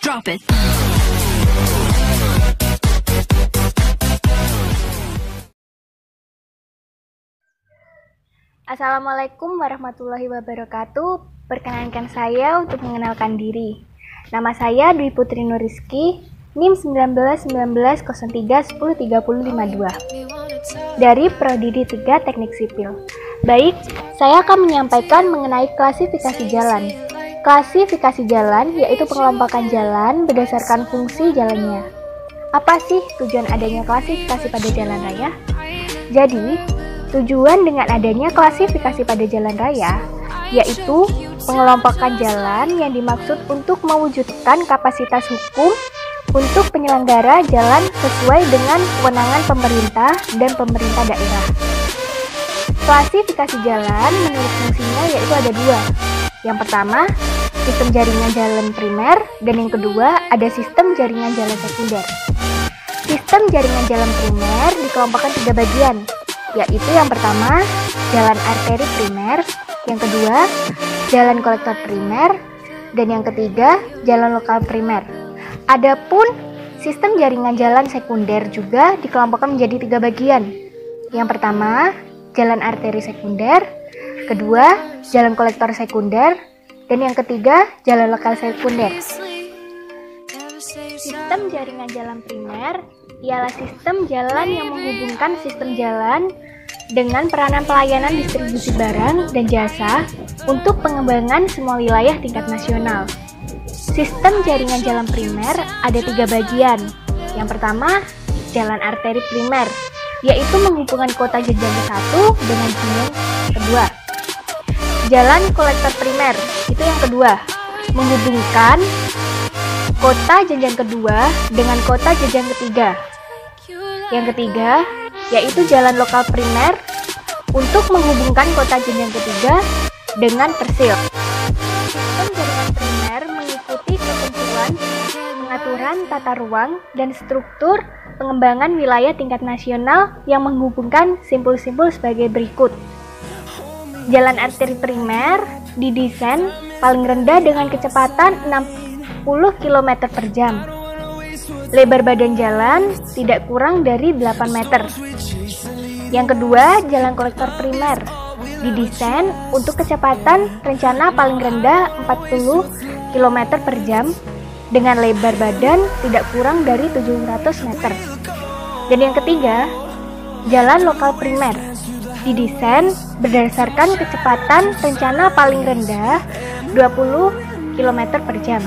Drop it. Assalamualaikum warahmatullahi wabarakatuh. Perkenankan saya untuk mengenalkan diri. Nama saya Dwi Putri Nuriski, NIM 191903103052 dari Prodi 3 Teknik Sipil. Baik, saya akan menyampaikan mengenai klasifikasi jalan. Klasifikasi jalan yaitu pengelompokan jalan berdasarkan fungsi jalannya. Apa sih tujuan adanya klasifikasi pada jalan raya? Jadi, tujuan dengan adanya klasifikasi pada jalan raya yaitu pengelompokan jalan yang dimaksud untuk mewujudkan kapasitas hukum untuk penyelenggara jalan sesuai dengan kewenangan pemerintah dan pemerintah daerah. Klasifikasi jalan menurut fungsinya yaitu ada dua. Yang pertama, sistem jaringan jalan primer, dan yang kedua ada sistem jaringan jalan sekunder. Sistem jaringan jalan primer dikelompokkan tiga bagian, yaitu yang pertama, jalan arteri primer, yang kedua, jalan kolektor primer, dan yang ketiga, jalan lokal primer. Adapun sistem jaringan jalan sekunder juga dikelompokkan menjadi tiga bagian. Yang pertama, jalan arteri sekunder, kedua, jalan kolektor sekunder, dan yang ketiga, jalan lokal sekunder. Sistem jaringan jalan primer ialah sistem jalan yang menghubungkan sistem jalan dengan peranan pelayanan distribusi barang dan jasa untuk pengembangan semua wilayah tingkat nasional. Sistem jaringan jalan primer ada tiga bagian. Yang pertama, jalan arteri primer, yaitu menghubungkan kota jenjang ke-1 dengan jenjang kedua. Jalan kolektor primer, itu yang kedua, menghubungkan kota jenjang kedua dengan kota jenjang ketiga. Yang ketiga, yaitu jalan lokal primer untuk menghubungkan kota jenjang ketiga dengan persil. Sistem jaringan primer mengikuti ketentuan pengaturan tata ruang dan struktur pengembangan wilayah tingkat nasional yang menghubungkan simpul-simpul sebagai berikut. Jalan arteri primer didesain paling rendah dengan kecepatan 60 km per jam. Lebar badan jalan tidak kurang dari 8 meter. Yang kedua, jalan kolektor primer didesain untuk kecepatan rencana paling rendah 40 km per jam dengan lebar badan tidak kurang dari 700 meter. Dan yang ketiga, jalan lokal primer didesain berdasarkan kecepatan rencana paling rendah 20 km per jam.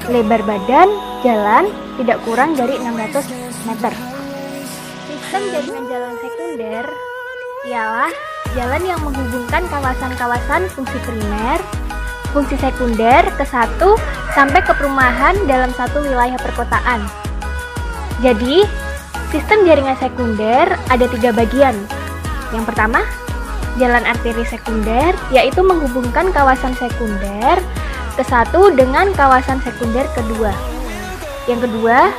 Lebar badan jalan tidak kurang dari 600 meter. Sistem jaringan jalan sekunder ialah jalan yang menghubungkan kawasan-kawasan fungsi primer, fungsi sekunder ke satu sampai ke perumahan dalam satu wilayah perkotaan. Jadi, sistem jaringan sekunder ada tiga bagian. Yang pertama, jalan arteri sekunder, yaitu menghubungkan kawasan sekunder ke satu dengan kawasan sekunder kedua. Yang kedua,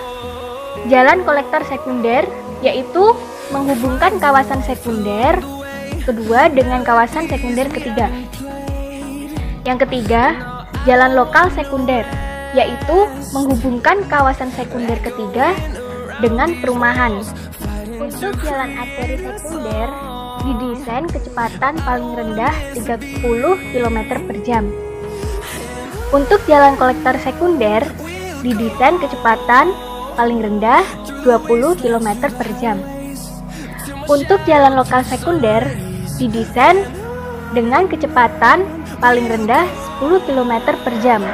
jalan kolektor sekunder, yaitu menghubungkan kawasan sekunder kedua dengan kawasan sekunder ketiga. Yang ketiga, jalan lokal sekunder, yaitu menghubungkan kawasan sekunder ketiga dengan perumahan. Untuk jalan arteri sekunder didesain kecepatan paling rendah 30 km per jam. Untuk jalan kolektor sekunder didesain kecepatan paling rendah 20 km per jam. Untuk jalan lokal sekunder didesain dengan kecepatan paling rendah 10 km per jam.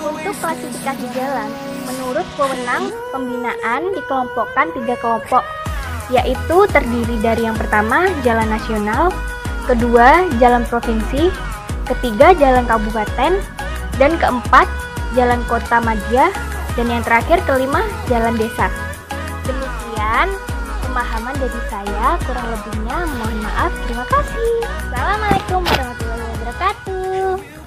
Untuk klasifikasi jalan, menurut wewenang pembinaan dikelompokkan tiga kelompok, yaitu terdiri dari yang pertama jalan nasional, kedua jalan provinsi, ketiga jalan kabupaten, dan keempat jalan kota madya, dan yang terakhir kelima jalan desa. Demikian pemahaman dari saya, kurang lebihnya mohon maaf. Terima kasih. Assalamualaikum warahmatullahi wabarakatuh.